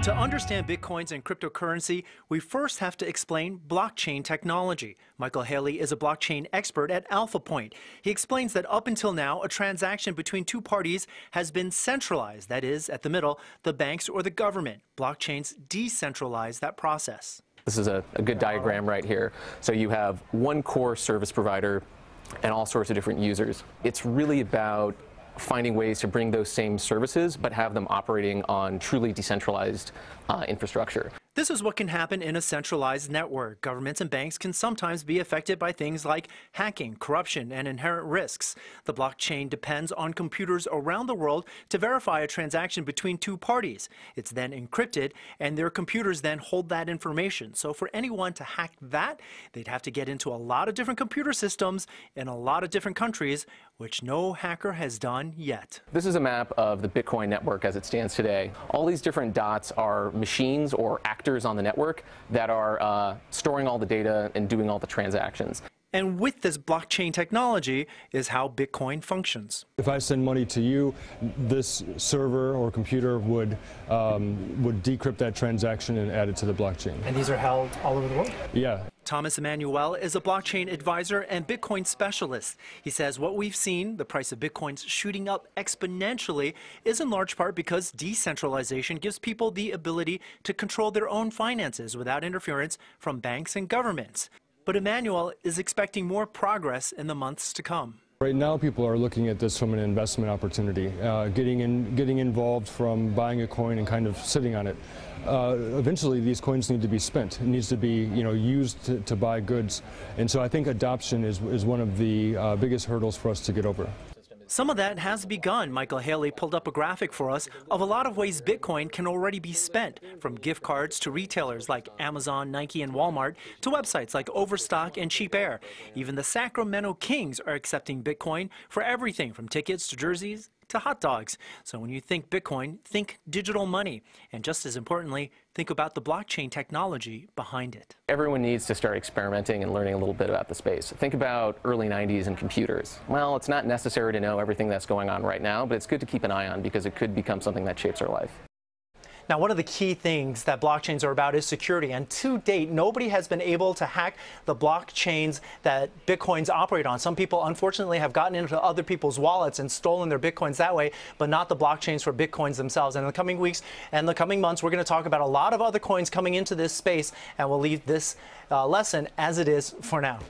To understand Bitcoins and cryptocurrency, we first have to explain blockchain technology. Michael Haley is a blockchain expert at AlphaPoint. He explains that up until now, a transaction between two parties has been centralized. That is, at the middle, the banks or the government. Blockchains decentralize that process. This is a good diagram right here. So you have one core service provider and all sorts of different users. It's really about finding ways to bring those same services but have them operating on truly decentralized infrastructure. This is what can happen in a centralized network. Governments and banks can sometimes be affected by things like hacking, corruption, and inherent risks. The blockchain depends on computers around the world to verify a transaction between two parties. It's then encrypted, and their computers then hold that information. So for anyone to hack that, they'd have to get into a lot of different computer systems in a lot of different countries, which no hacker has done yet. This is a map of the Bitcoin network as it stands today. All these different dots are machines or actors on the network that are storing all the data and doing all the transactions. And with this blockchain technology is how Bitcoin functions. If I send money to you, this server or computer would decrypt that transaction and add it to the blockchain. And these are held all over the world? Yeah. Thomas Emanuel is a blockchain advisor and Bitcoin specialist. He says what we've seen, the price of Bitcoins shooting up exponentially, is in large part because decentralization gives people the ability to control their own finances without interference from banks and governments. But Emanuel is expecting more progress in the months to come. Right now, people are looking at this from an investment opportunity, getting involved from buying a coin and kind of sitting on it. Eventually, these coins need to be spent. It needs to be, used to buy goods. And so I think adoption is one of the biggest hurdles for us to get over. Some of that has begun. Michael Haley pulled up a graphic for us of a lot of ways Bitcoin can already be spent, from gift cards to retailers like Amazon, Nike, and Walmart, to websites like Overstock and Cheap Air. Even the Sacramento Kings are accepting Bitcoin for everything from tickets to jerseys to hot dogs. So when you think Bitcoin, think digital money. And just as importantly, think about the blockchain technology behind it. Everyone needs to start experimenting and learning a little bit about the space. Think about early 90s and computers. Well, it's not necessary to know everything that's going on right now, but it's good to keep an eye on because it could become something that shapes our life. Now, one of the key things that blockchains are about is security, and to date, nobody has been able to hack the blockchains that Bitcoins operate on. Some people, unfortunately, have gotten into other people's wallets and stolen their Bitcoins that way, but not the blockchains for Bitcoins themselves. And in the coming weeks and the coming months, we're going to talk about a lot of other coins coming into this space, and we'll leave this lesson as it is for now.